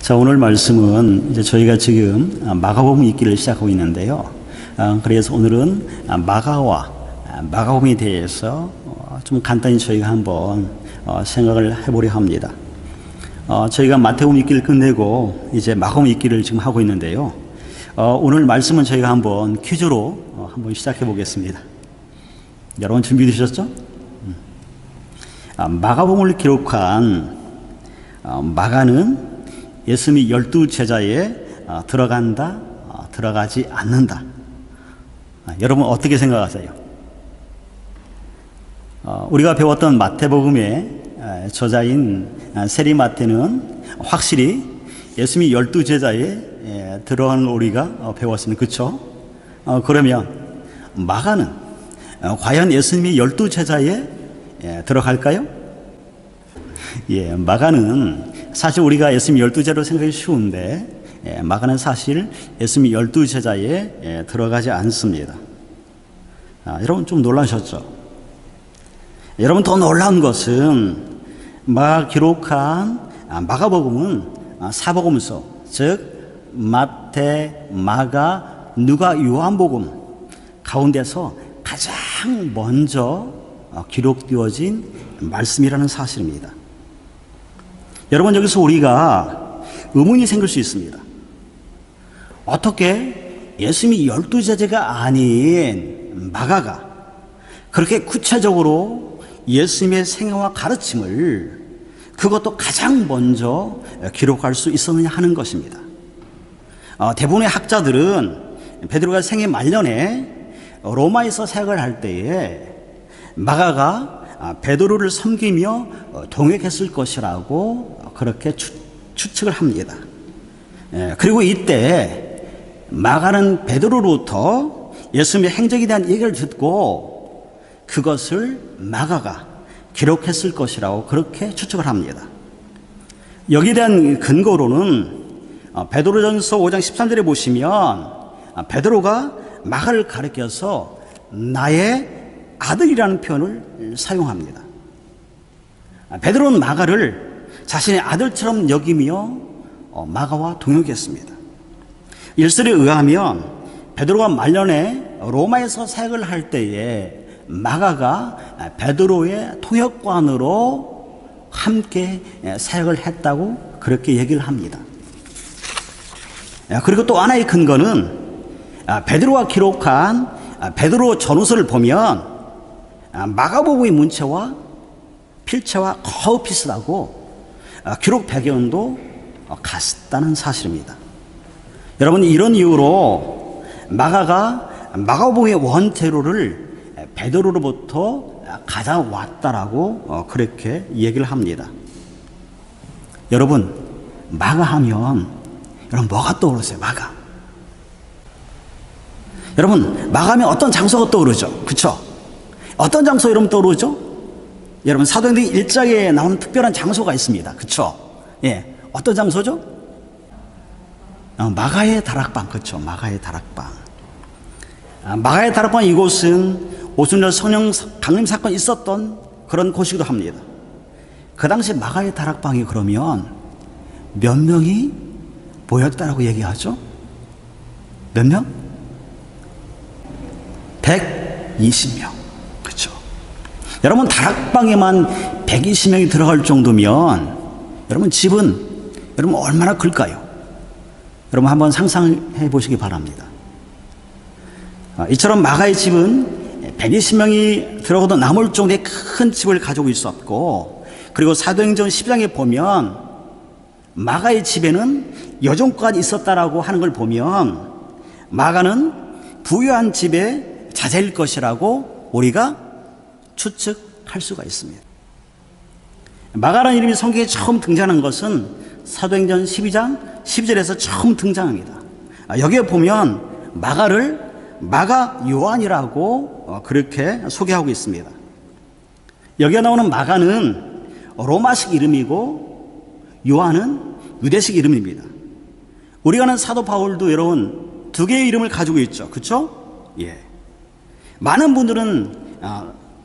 자, 오늘 말씀은 이제 저희가 지금 마가복음 읽기를 시작하고 있는데요. 그래서 오늘은 마가와 마가복음에 대해서 좀 간단히 저희가 한번 생각을 해보려 합니다. 저희가 마태복음 읽기를 끝내고 이제 마가복음 읽기를 지금 하고 있는데요. 오늘 말씀은 저희가 한번 퀴즈로 한번 시작해 보겠습니다. 여러분 준비되셨죠? 마가복음을 기록한 마가는 예수님이 12제자에 들어간다, 들어가지 않는다. 여러분 어떻게 생각하세요? 우리가 배웠던 마태복음의 저자인 세리마태는 확실히 예수님이 12제자에 들어가는 우리가 배웠습니다. 그렇죠? 그러면 마가는 과연 예수님이 12제자에 들어갈까요? 예, 마가는 사실 우리가 예수님 12제자로 생각하기 쉬운데 마가는 사실 예수님 12제자에 들어가지 않습니다. 여러분 좀 놀라셨죠? 여러분 더 놀라운 것은 마가 기록한 마가복음은 사복음서, 즉 마태, 마가, 누가, 요한복음 가운데서 가장 먼저 기록되어진 말씀이라는 사실입니다. 여러분 여기서 우리가 의문이 생길 수 있습니다. 어떻게 예수님이 12제자가 아닌 마가가 그렇게 구체적으로 예수님의 생애와 가르침을 그것도 가장 먼저 기록할 수 있었느냐 하는 것입니다. 대부분의 학자들은 베드로가 생애 말년에 로마에서 사역을 할 때에 마가가 베드로를 섬기며 동역했을 것이라고 그렇게 추측을 합니다. 그리고 이때 마가는 베드로로부터 예수님의 행적에 대한 얘기를 듣고 그것을 마가가 기록했을 것이라고 그렇게 추측을 합니다. 여기에 대한 근거로는 베드로전서 5장 13절에 보시면 베드로가 마가를 가리켜서 나의 아들이라는 표현을 사용합니다. 베드로는 마가를 자신의 아들처럼 여기며 마가와 동역했습니다. 일설에 의하면 베드로가 말년에 로마에서 사역을 할 때에 마가가 베드로의 통역관으로 함께 사역을 했다고 그렇게 얘기를 합니다. 그리고 또 하나의 근거는 베드로가 기록한 베드로 전후서를 보면 마가복음의 문체와 필체와 거의 비슷하고 기록 배경도 같다는 사실입니다. 여러분 이런 이유로 마가가 마가복음의 원테로를 베드로로부터 가져왔다라고 그렇게 얘기를 합니다. 여러분 마가 하면 여러분 뭐가 떠오르세요? 마가. 여러분 마가 하면 어떤 장소가 떠오르죠? 그렇죠? 어떤 장소 여러분 떠오르죠? 여러분 사도행전 1장에 나오는 특별한 장소가 있습니다. 그렇죠? 예, 어떤 장소죠? 마가의 다락방. 그렇죠? 마가의 다락방. 마가의 다락방 이곳은 오순절 성령 강림 사건이 있었던 그런 곳이기도 합니다. 그 당시 마가의 다락방이 그러면 몇 명이 모였다라고 얘기하죠? 몇 명? 120명. 그렇죠? 여러분 다락방에만 120명이 들어갈 정도면 여러분 집은 여러분 얼마나 클까요? 여러분 한번 상상해 보시기 바랍니다. 이처럼 마가의 집은 120명이 들어가도 남을 정도의 큰 집을 가지고 있었고, 그리고 사도행전 10장에 보면 마가의 집에는 여종까지 있었다라고 하는 걸 보면 마가는 부유한 집의 자제일 것이라고 우리가 추측할 수가 있습니다. 마가라는 이름이 성경에 처음 등장하는 것은 사도행전 12장 12절에서 처음 등장합니다. 여기에 보면 마가를 마가 요한이라고 그렇게 소개하고 있습니다. 여기에 나오는 마가는 로마식 이름이고 요한은 유대식 이름입니다. 우리가 아는 사도 바울도 여러분 두 개의 이름을 가지고 있죠. 그렇죠? 예. 많은 분들은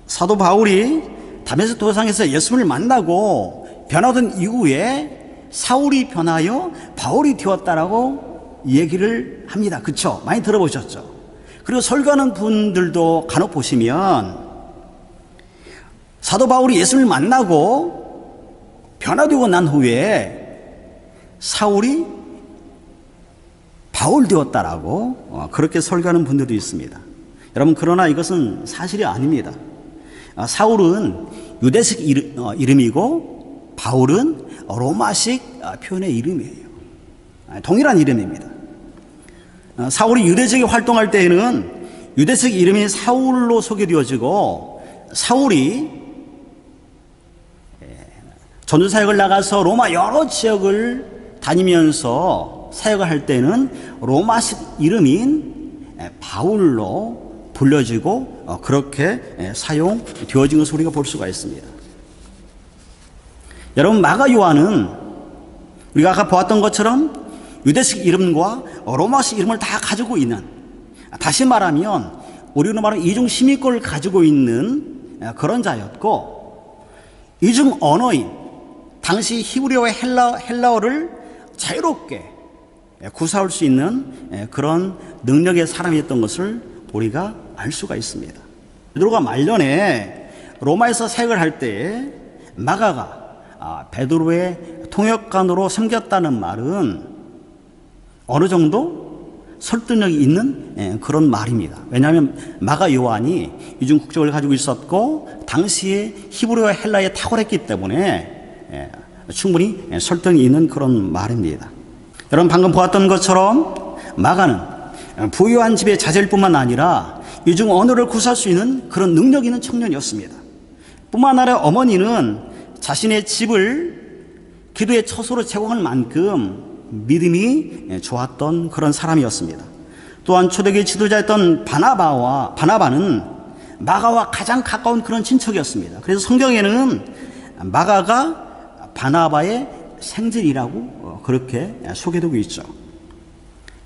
사도 바울이 다메섹 도상에서 예수를 만나고 변화된 이후에 사울이 변하여 바울이 되었다라고 얘기를 합니다. 그쵸? 많이 들어보셨죠? 그리고 설교하는 분들도 간혹 보시면 사도 바울이 예수를 만나고 변화되고 난 후에 사울이 바울 되었다라고 그렇게 설교하는 분들도 있습니다. 여러분, 그러나 이것은 사실이 아닙니다. 사울은 유대식 이름이고 바울은 로마식 표현의 이름이에요. 동일한 이름입니다. 사울이 유대적에 활동할 때에는 유대식 이름이 사울로 소개되어지고, 사울이 전도사역을 나가서 로마 여러 지역을 다니면서 사역을 할 때는 로마식 이름인 바울로 불려지고 그렇게 사용되어진 것을 우리가 볼 수가 있습니다. 여러분, 마가 요한은 우리가 아까 보았던 것처럼 유대식 이름과 로마식 이름을 다 가지고 있는, 다시 말하면 우리로 말하면 이중 시민권을 가지고 있는 그런 자였고, 이중 언어인 당시 히브리어와 헬라어를 자유롭게 구사할 수 있는 그런 능력의 사람이었던 것을 우리가 알 수가 있습니다. 베드로가 말년에 로마에서 사역을 할 때 마가가 베드로의 통역관으로 섬겼다는 말은 어느 정도 설득력이 있는 그런 말입니다. 왜냐하면 마가 요한이 이중 국적을 가지고 있었고 당시에 히브리어와 헬라에 탁월했기 때문에 충분히 설득이 있는 그런 말입니다. 여러분, 방금 보았던 것처럼 마가는 부유한 집의 자제일 뿐만 아니라 이중 언어를 구사할 수 있는 그런 능력 있는 청년이었습니다. 뿐만 아니라 어머니는 자신의 집을 기도의 처소로 제공할 만큼 믿음이 좋았던 그런 사람이었습니다. 또한 초대교회 지도자였던 바나바는 마가와 가장 가까운 그런 친척이었습니다. 그래서 성경에는 마가가 바나바의 생질이라고 그렇게 소개되고 있죠.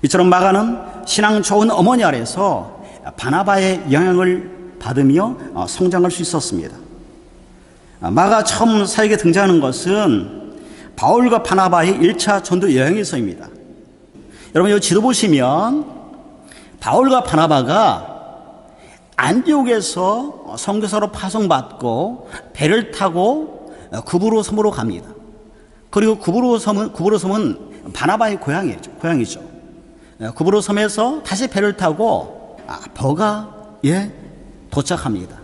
이처럼 마가는 신앙 좋은 어머니 아래서 바나바의 영향을 받으며 성장할 수 있었습니다. 마가 처음 사역에 등장하는 것은 바울과 바나바의 1차 전도 여행에서입니다. 여러분, 여기 지도 보시면 바울과 바나바가 안디옥에서 선교사로 파송받고 배를 타고 구브로 섬으로 갑니다. 그리고 구브로 섬은 바나바의 고향이죠. 구브로 섬에서 다시 배를 타고 버가에 도착합니다.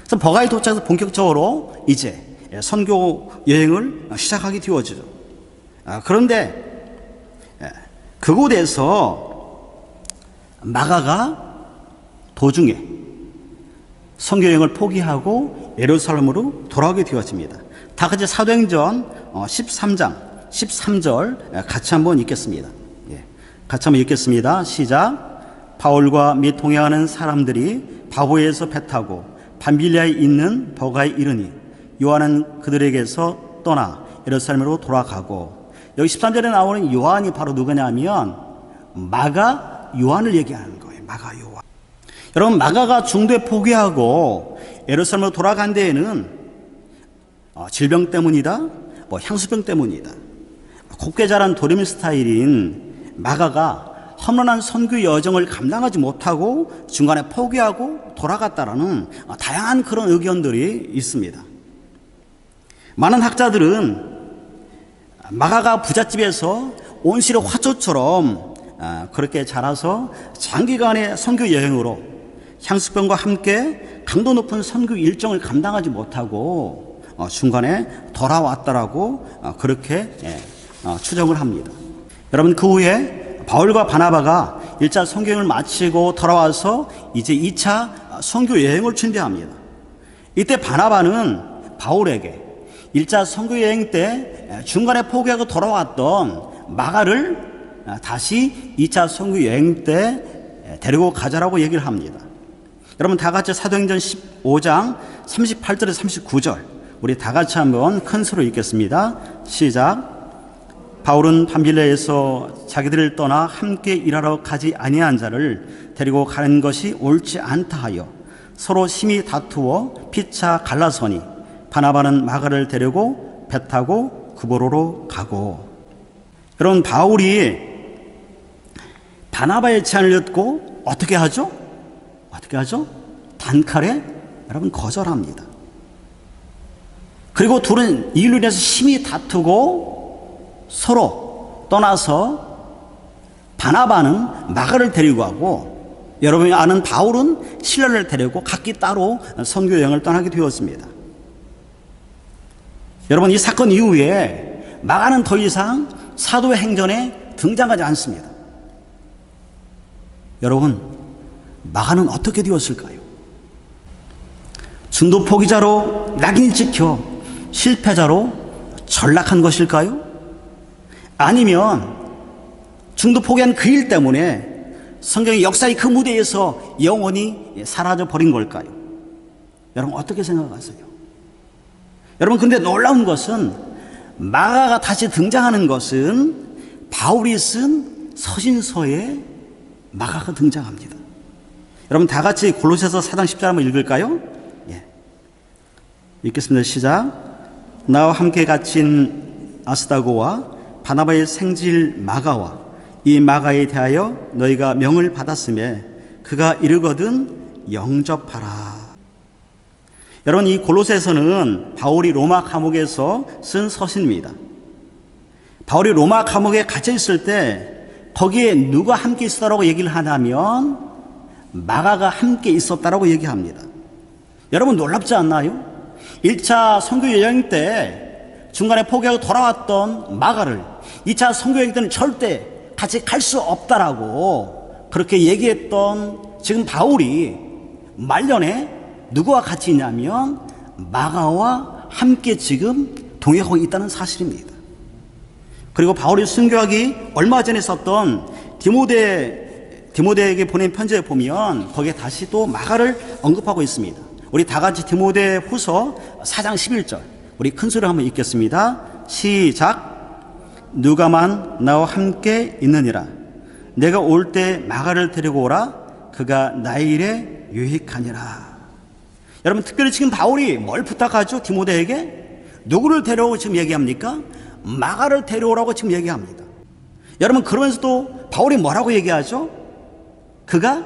그래서 버가에 도착해서 본격적으로 이제 선교 여행을 시작하게 되어지죠. 그런데 그곳에서 마가가 도중에 선교 여행을 포기하고 예루살렘으로 돌아오게 되어집니다. 다 같이 사도행전 13장 13절 같이 한번 읽겠습니다. 같이 한번 읽겠습니다. 시작. 바울과 및 동행하는 사람들이 바보에서 배 타고 밤빌리아에 있는 버가에 이르니 요한은 그들에게서 떠나 예루살렘으로 돌아가고, 여기 13절에 나오는 요한이 바로 누구냐면 마가 요한을 얘기하는 거예요. 마가 요한. 여러분, 마가가 중도에 포기하고 예루살렘으로 돌아간 데에는 질병 때문이다, 향수병 때문이다. 곱게 자란 도레미 스타일인 마가가 험난한 선교 여정을 감당하지 못하고 중간에 포기하고 돌아갔다라는 다양한 그런 의견들이 있습니다. 많은 학자들은 마가가 부잣집에서 온실의 화초처럼 그렇게 자라서 장기간의 선교 여행으로 향수병과 함께 강도 높은 선교 일정을 감당하지 못하고 중간에 돌아왔다라고 그렇게 추정을 합니다. 여러분, 그 후에 바울과 바나바가 1차 선교 여행을 마치고 돌아와서 이제 2차 선교 여행을 준비합니다. 이때 바나바는 바울에게 1차 선교 여행 때 중간에 포기하고 돌아왔던 마가를 다시 2차 선교 여행 때 데리고 가자라고 얘기를 합니다. 여러분, 다 같이 사도행전 15장 38절에서 39절 우리 다 같이 한번 큰 소리로 읽겠습니다. 시작. 바울은 밤빌레에서 자기들을 떠나 함께 일하러 가지 아니한 자를 데리고 가는 것이 옳지 않다 하여 서로 심히 다투어 피차 갈라서니 바나바는 마가를 데리고 배 타고 구보로로 가고. 여러분, 바울이 바나바의 제안을 듣고 어떻게 하죠? 단칼에 여러분 거절합니다. 그리고 둘은 이 일로 인해서 심히 다투고 서로 떠나서 바나바는 마가를 데리고 가고, 여러분이 아는 바울은 실라를 데리고 각기 따로 선교 여행을 떠나게 되었습니다. 여러분, 이 사건 이후에 마가는 더 이상 사도행전에 등장하지 않습니다. 여러분, 마가는 어떻게 되었을까요? 중도 포기자로 낙인이 찍혀 실패자로 전락한 것일까요? 아니면 중도 포기한 그 일 때문에 성경의 역사의 그 무대에서 영원히 사라져 버린 걸까요? 여러분, 어떻게 생각하세요? 여러분, 근데 놀라운 것은 마가가 다시 등장하는 것은 바울이 쓴 서신서에 마가가 등장합니다. 여러분, 다 같이 골로새서 4장 10절 한번 읽을까요? 예. 읽겠습니다. 시작. 나와 함께 갇힌 아스다고와 바나바의 생질 마가와 이 마가에 대하여 너희가 명을 받았으며 그가 이르거든 영접하라. 여러분, 이 골로새서는 바울이 로마 감옥에서 쓴 서신입니다. 바울이 로마 감옥에 갇혀 있을 때 거기에 누가 함께 있었다고 얘기를 하냐면 마가가 함께 있었다고 얘기합니다. 여러분, 놀랍지 않나요? 1차 선교 여행 때 중간에 포기하고 돌아왔던 마가를 2차 선교 여행 때는 절대 같이 갈 수 없다라고 그렇게 얘기했던 지금 바울이 말년에 누구와 같이 있냐면 마가와 함께 지금 동행하고 있다는 사실입니다. 그리고 바울이 순교하기 얼마 전에 썼던 디모데에게 보낸 편지에 보면 거기에 다시 또 마가를 언급하고 있습니다. 우리 다 같이 디모데 후서 4장 11절 우리 큰 소리로 한번 읽겠습니다. 시작. 누가만 나와 함께 있느니라. 내가 올 때 마가를 데리고 오라. 그가 나의 일에 유익하니라. 여러분, 특별히 지금 바울이 뭘 부탁하죠? 디모데에게 누구를 데려오고 지금 얘기합니까? 마가를 데려오라고 지금 얘기합니다. 여러분, 그러면서도 바울이 뭐라고 얘기하죠? 그가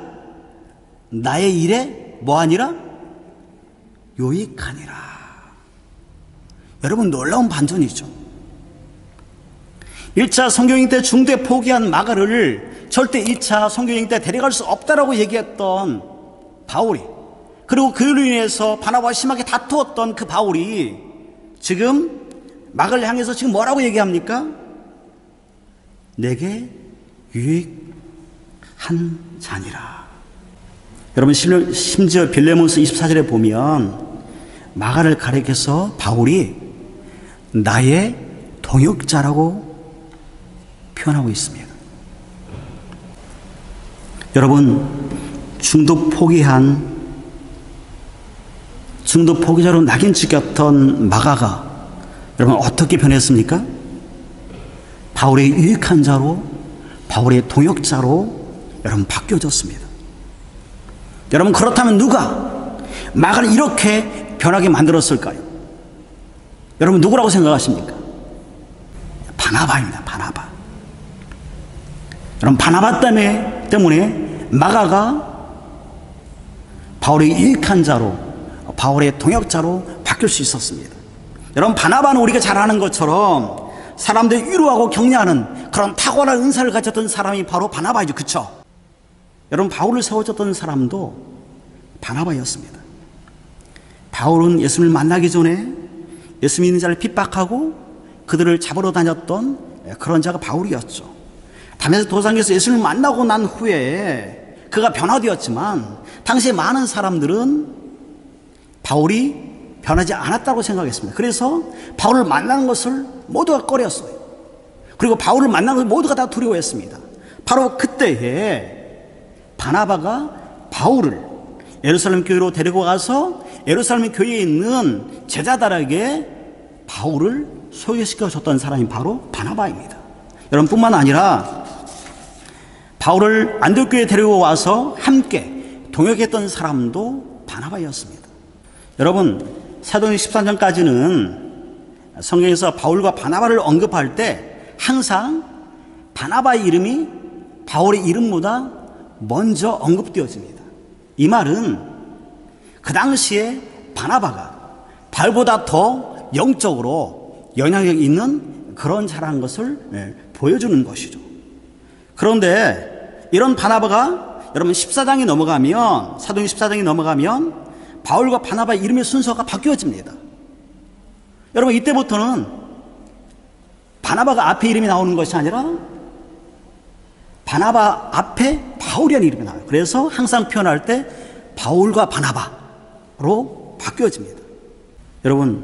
나의 일에 뭐하니라? 유익하니라. 여러분, 놀라운 반전이죠. 1차 선교여행 때 중도에 포기한 마가를 절대 2차 선교여행 때 데려갈 수 없다라고 얘기했던 바울이, 그리고 그로 인해서 바나바와 심하게 다투었던 그 바울이 지금 마가를 향해서 지금 뭐라고 얘기합니까? 내게 유익한 자니라. 여러분, 심지어 빌레몬서 24절에 보면 마가를 가리켜서 바울이 나의 동역자라고 표현하고 있습니다. 여러분, 중도 포기자로 낙인 찍혔던 마가가 여러분 어떻게 변했습니까? 바울의 유익한 자로, 바울의 동역자로 여러분 바뀌어졌습니다. 여러분, 그렇다면 누가 마가를 이렇게 변하게 만들었을까요? 여러분, 누구라고 생각하십니까? 바나바입니다. 바나바. 여러분, 바나바 때문에 마가가 바울의 유익한 자로, 바울의 동역자로 바뀔 수 있었습니다. 여러분, 바나바는 우리가 잘 아는 것처럼 사람들 위로하고 격려하는 그런 탁월한 은사를 가졌던 사람이 바로 바나바이죠. 그렇죠? 여러분, 바울을 세워줬던 사람도 바나바였습니다. 바울은 예수님을 만나기 전에 예수 믿는 자를 핍박하고 그들을 잡으러 다녔던 그런 자가 바울이었죠. 담에서 도상에서 예수님을 만나고 난 후에 그가 변화되었지만 당시에 많은 사람들은 바울이 변하지 않았다고 생각했습니다. 그래서 바울을 만나는 것을 모두가 꺼렸어요. 그리고 바울을 만나는 것을 모두가 다 두려워했습니다. 바로 그때에 바나바가 바울을 예루살렘 교회로 데리고 가서 예루살렘 교회에 있는 제자들에게 바울을 소개시켜 줬던 사람이 바로 바나바입니다. 여러분, 뿐만 아니라 바울을 안디옥교회에 데리고 와서 함께 동역했던 사람도 바나바였습니다. 여러분, 사도행전 13장까지는 성경에서 바울과 바나바를 언급할 때 항상 바나바의 이름이 바울의 이름보다 먼저 언급되어집니다. 이 말은 그 당시에 바나바가 바울보다 더 영적으로 영향력 있는 그런 자라는 것을 보여주는 것이죠. 그런데 이런 바나바가 여러분 14장이 넘어가면, 사도행 14장이 넘어가면 바울과 바나바의 이름의 순서가 바뀌어집니다. 여러분 이때부터는 바나바가 앞에 이름이 나오는 것이 아니라 바나바 앞에 바울이라는 이름이 나와요. 그래서 항상 표현할 때 바울과 바나바로 바뀌어집니다. 여러분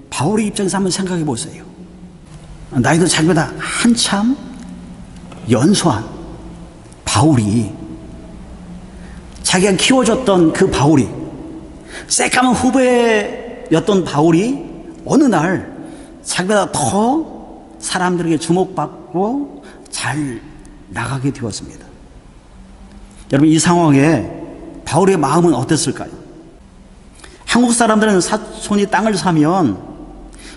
바울의 입장에서 한번 생각해 보세요. 나이도 자기보다 한참 연소한 바울이, 자기가 키워줬던 그 바울이, 새까만 후배였던 바울이 어느 날 자기보다 더 사람들에게 주목받고 잘 나가게 되었습니다. 여러분 이 상황에 바울의 마음은 어땠을까요? 한국 사람들은 사촌이 땅을 사면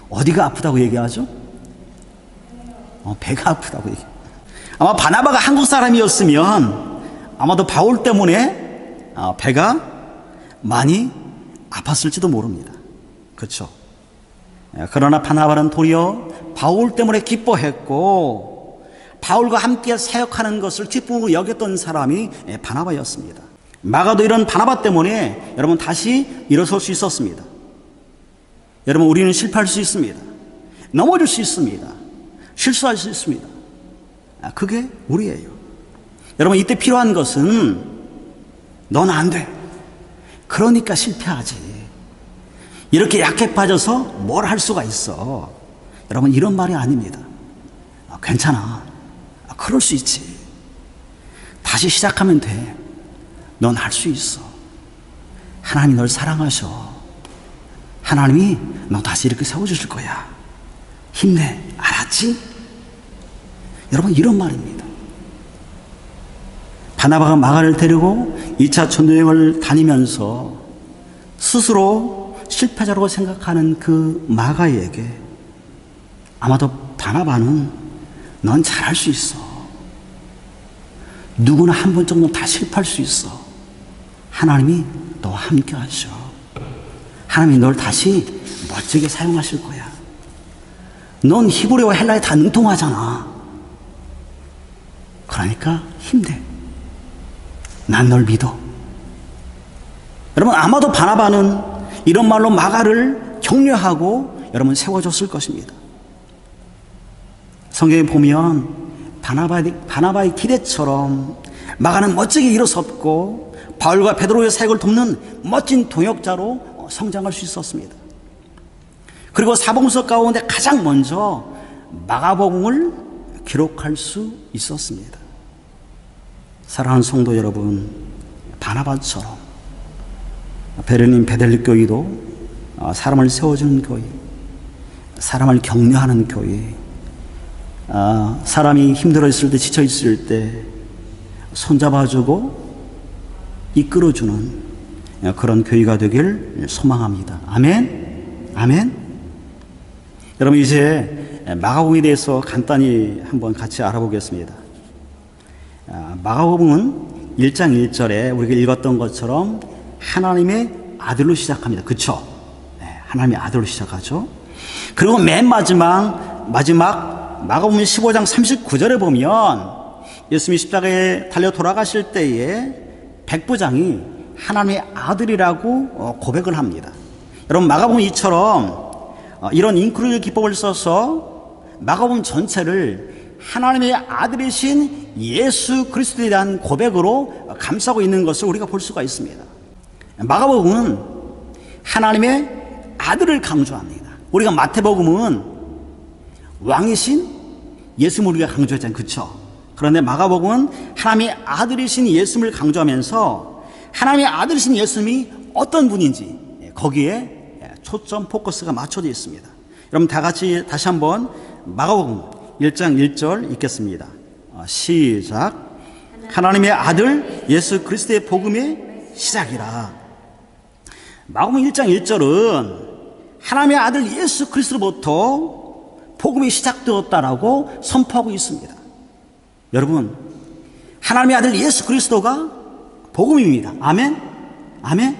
어디가 아프다고 얘기하죠? 배가 아프다고 얘기해요. 아마 바나바가 한국 사람이었으면 아마도 바울 때문에 배가 많이 아팠을지도 모릅니다. 그렇죠? 그러나 바나바는 도리어 바울 때문에 기뻐했고 바울과 함께 사역하는 것을 기쁨으로 여겼던 사람이 바나바였습니다. 마가도 이런 바나바 때문에 여러분 다시 일어설 수 있었습니다. 여러분 우리는 실패할 수 있습니다. 넘어질 수 있습니다. 실수할 수 있습니다. 그게 우리예요. 여러분 이때 필요한 것은 넌 안 돼, 그러니까 실패하지, 이렇게 약해 빠져서 뭘 할 수가 있어, 여러분 이런 말이 아닙니다. 괜찮아, 그럴 수 있지, 다시 시작하면 돼, 넌 할 수 있어, 하나님이 널 사랑하셔, 하나님이 너 다시 이렇게 세워주실 거야, 힘내, 알았지? 여러분 이런 말입니다. 바나바가 마가를 데리고 2차 전도여행을 다니면서 스스로 실패자라고 생각하는 그 마가에게 아마도 바나바는 넌 잘할 수 있어, 누구나 한 번 정도 다 실패할 수 있어, 하나님이 너와 함께 하셔, 하나님이 널 다시 멋지게 사용하실 거야, 넌 히브리어와 헬라에 다 능통하잖아, 그러니까 힘내, 난 널 믿어. 여러분 아마도 바나바는 이런 말로 마가를 격려하고 여러분 세워줬을 것입니다. 성경에 보면 바나바의 기대처럼 마가는 멋지게 일어섰고 바울과 베드로의 사역을 돕는 멋진 동역자로 성장할 수 있었습니다. 그리고 사복음서 가운데 가장 먼저 마가복음을 기록할 수 있었습니다. 사랑하는 성도 여러분, 바나바처럼 베를린 베델리 교회도 사람을 세워주는 교회, 사람을 격려하는 교회, 사람이 힘들어 있을 때, 지쳐 있을 때 손잡아주고 이끌어주는 그런 교회가 되길 소망합니다. 아멘. 아멘. 여러분 이제 마가복음에 대해서 간단히 한번 같이 알아보겠습니다. 마가복음은 1장 1절에 우리가 읽었던 것처럼 하나님의 아들로 시작합니다. 그렇죠? 하나님의 아들로 시작하죠. 그리고 맨 마지막 마가복음 15장 39절에 보면 예수님이 십자가에 달려 돌아가실 때에 백부장이 하나님의 아들이라고 고백을 합니다. 여러분 마가복음 이처럼 이런 인크루드 기법을 써서 마가복음 전체를 하나님의 아들이신 예수 그리스도에 대한 고백으로 감싸고 있는 것을 우리가 볼 수가 있습니다. 마가복음은 하나님의 아들을 강조합니다. 우리가 마태복음은 왕이신 예수님을 우리가 강조했잖아요. 그렇죠? 그런데 마가복음은 하나님의 아들이신 예수님을 강조하면서 하나님의 아들이신 예수님이 어떤 분인지 거기에 초점 포커스가 맞춰져 있습니다. 여러분 다 같이 다시 한번 마가복음 1장 1절 읽겠습니다. 시작. 하나님의 아들 예수 그리스도의 복음의 시작이라. 마가복음 1장 1절은 하나님의 아들 예수 그리스도로부터 복음이 시작되었다라고 선포하고 있습니다. 여러분, 하나님의 아들 예수 그리스도가 복음입니다. 아멘? 아멘?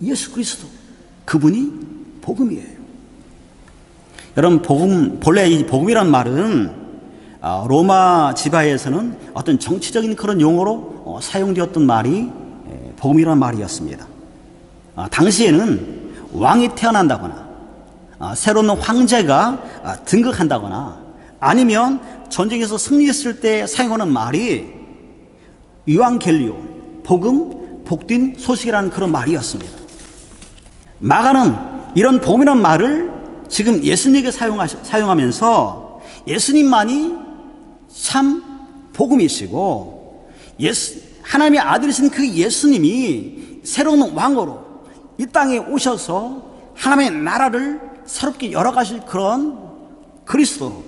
예수 그리스도, 그분이 복음이에요. 여러분, 본래 이 복음이란 말은 로마 지파에서는 어떤 정치적인 그런 용어로 사용되었던 말이 복음이란 말이었습니다. 당시에는 왕이 태어난다거나 새로운 황제가 등극한다거나 아니면 전쟁에서 승리했을 때 사용하는 말이 유앙겔리온, 복음, 복된 소식이라는 그런 말이었습니다. 마가는 이런 복음이라는 말을 지금 예수님에게 사용하면서 예수님만이 참 복음이시고 하나님의 아들이신 그 예수님이 새로운 왕으로 이 땅에 오셔서 하나님의 나라를 새롭게 열어가실 그런 그리스도,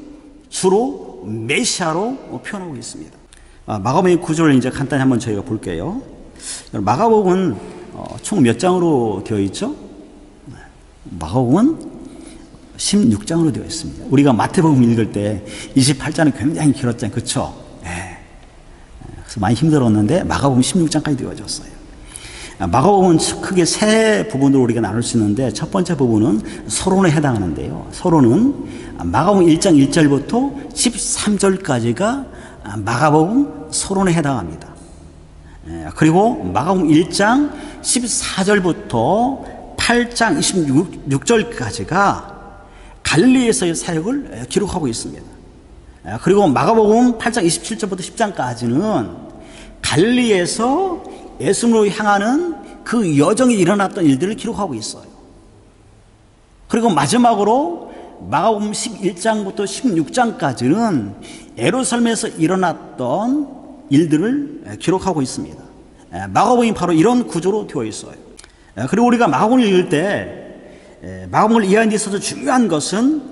주로 메시아로 표현하고 있습니다. 마가복음 9절을 이제 간단히 한번 저희가 볼게요. 마가복음은 총 몇 장으로 되어 있죠? 마가복음은 16장으로 되어 있습니다. 우리가 마태복음 읽을 때 28장은 굉장히 길었잖아요. 그렇죠? 네. 그래서 많이 힘들었는데 마가복음 16장까지 되어졌어요. 마가복음은 크게 세 부분으로 우리가 나눌 수 있는데 첫 번째 부분은 서론에 해당하는데요. 서론은 마가복음 1장 1절부터 13절까지가 마가복음 서론에 해당합니다. 그리고 마가복음 1장 14절부터 8장 26절까지가 갈릴리에서의 사역을 기록하고 있습니다. 그리고 마가복음 8장 27절부터 10장까지는 갈릴리에서 예수님으로 향하는 그 여정이 일어났던 일들을 기록하고 있어요. 그리고 마지막으로 마가복음 11장부터 16장까지는 예루살렘에서 일어났던 일들을 기록하고 있습니다. 마가복음이 바로 이런 구조로 되어 있어요. 그리고 우리가 마가복음을 읽을 때 마가복음을 이해하는 데 있어서 중요한 것은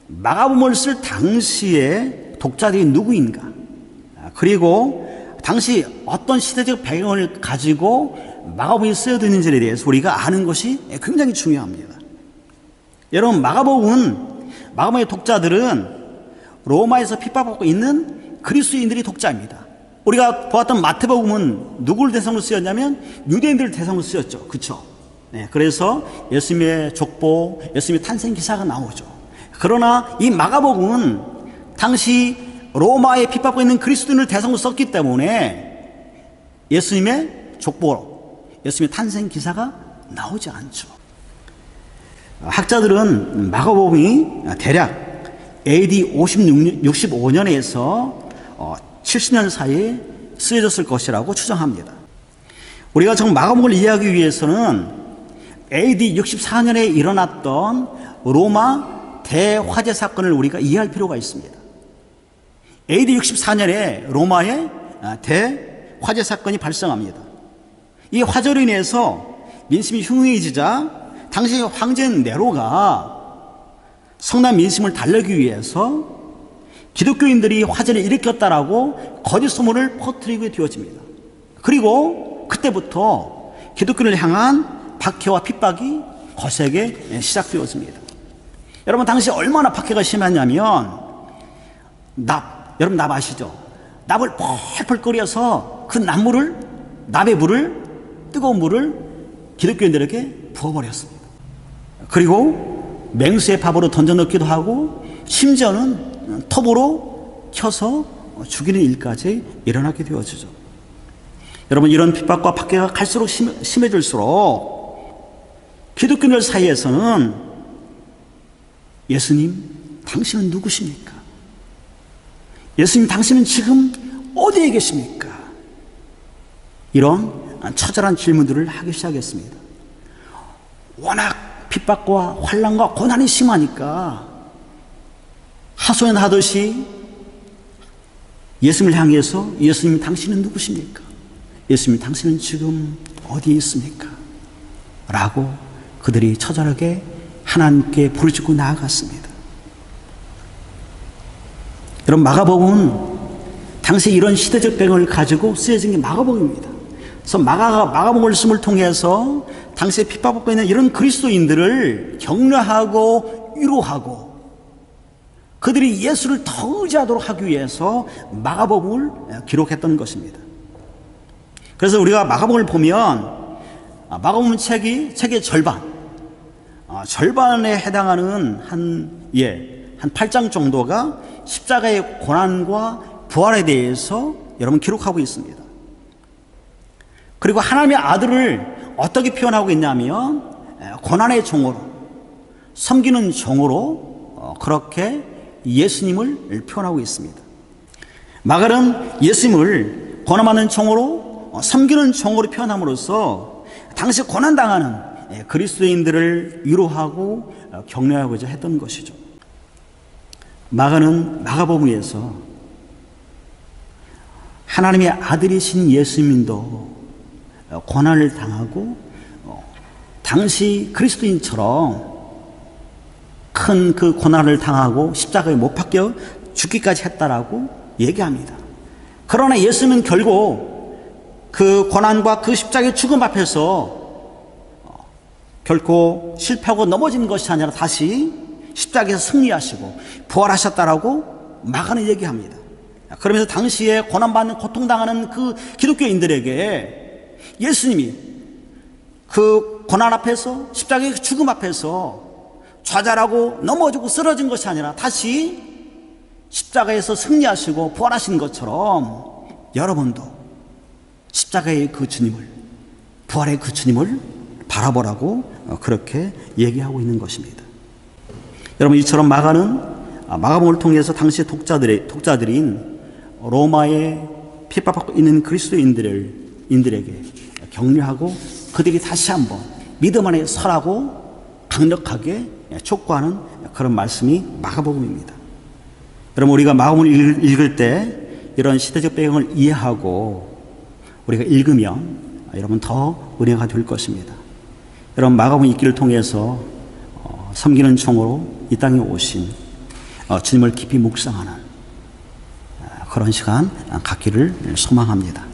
마가복음을 쓸 당시에 독자들이 누구인가, 그리고 당시 어떤 시대적 배경을 가지고 마가복음이 쓰여졌는지에 대해서 우리가 아는 것이 굉장히 중요합니다. 여러분, 마가복음의 독자들은 로마에서 핍박받고 있는 그리스도인들이 독자입니다. 우리가 보았던 마태복음은 누구를 대상으로 쓰였냐면 유대인들을 대상으로 쓰였죠. 그렇죠? 네, 그래서 예수님의 족보, 예수님의 탄생 기사가 나오죠. 그러나 이 마가복음은 당시 로마에 핍박받고 있는 그리스도인을 대상으로 썼기 때문에 예수님의 족보, 예수님의 탄생 기사가 나오지 않죠. 학자들은 마가복음이 대략 AD 65년에서 70년 사이에 쓰여졌을 것이라고 추정합니다. 우리가 정 마가복음을 이해하기 위해서는 AD 64년에 일어났던 로마 대화재 사건을 우리가 이해할 필요가 있습니다. AD 64년에 로마의 대화재 사건이 발생합니다. 이 화재로 인해서 민심이 흉흉해지자 당시 황제 네로가 성난 민심을 달래기 위해서 기독교인들이 화재를 일으켰다라고 거짓 소문을 퍼뜨리게 되어집니다. 그리고 그때부터 기독교를 향한 박해와 핍박이 거세게 시작되었습니다. 여러분, 당시 얼마나 박해가 심했냐면 여러분 납 아시죠? 납을 펄펄 끓여서 그 납의 물을, 뜨거운 물을 기독교인들에게 부어버렸습니다. 그리고 맹수의 밥으로 던져넣기도 하고 심지어는 톱으로 켜서 죽이는 일까지 일어나게 되어지죠. 여러분, 이런 핍박과 박해가 갈수록 심해질수록 기독교인들 사이에서는 예수님, 당신은 누구십니까? 예수님, 당신은 지금 어디에 계십니까? 이런 처절한 질문들을 하기 시작했습니다. 워낙 핍박과 환난과 고난이 심하니까 하소연하듯이 예수님을 향해서 예수님, 당신은 누구십니까? 예수님, 당신은 지금 어디에 있습니까? 라고 그들이 처절하게 하나님께 부르짖고 나아갔습니다. 여러분, 마가복음은 당시 이런 시대적 배경을 가지고 쓰여진 게 마가복음입니다. 그래서 마가복음을 통해서 당시에 핍박받고 있는 이런 그리스도인들을 격려하고 위로하고 그들이 예수를 더 의지하도록 하기 위해서 마가복음을 기록했던 것입니다. 그래서 우리가 마가복음을 보면 마가복음 책의 절반에 해당하는 한 8장 정도가 십자가의 고난과 부활에 대해서 여러분 기록하고 있습니다. 그리고 하나님의 아들을 어떻게 표현하고 있냐면 고난의 종으로, 섬기는 종으로 그렇게 예수님을 표현하고 있습니다. 마가는 예수님을 고난받는 종으로, 섬기는 종으로 표현함으로써 당시 고난당하는 그리스도인들을 위로하고 격려하고자 했던 것이죠. 마가는 마가복음에서 하나님의 아들이신 예수님도 고난을 당하고 당시 그리스도인처럼 큰 그 고난을 당하고 십자가에 못 박혀 죽기까지 했다라고 얘기합니다. 그러나 예수는 결국 그 고난과 그 십자가의 죽음 앞에서 결코 실패하고 넘어진 것이 아니라 다시 십자가에서 승리하시고 부활하셨다라고 마가는 얘기합니다. 그러면서 당시에 고난받는 고통당하는 그 기독교인들에게 예수님이 그 고난 앞에서 십자가의 죽음 앞에서 좌절하고 넘어지고 쓰러진 것이 아니라 다시 십자가에서 승리하시고 부활하신 것처럼 여러분도 십자가의 그 주님을, 부활의 그 주님을 바라보라고 그렇게 얘기하고 있는 것입니다. 여러분, 이처럼 마가는 마가복음을 통해서 당시 독자들인 로마에 핍박받고 있는 그리스도인들에게 격려하고 그들이 다시 한번 믿음 안에 서라고 강력하게 촉구하는 그런 말씀이 마가복음입니다. 여러분, 우리가 마가복음을 읽을 때 이런 시대적 배경을 이해하고 우리가 읽으면 여러분 더 은혜가 될 것입니다. 여러분, 마가복음 읽기를 통해서 섬기는 종으로 이 땅에 오신 주님을 깊이 묵상하는 그런 시간 갖기를 소망합니다.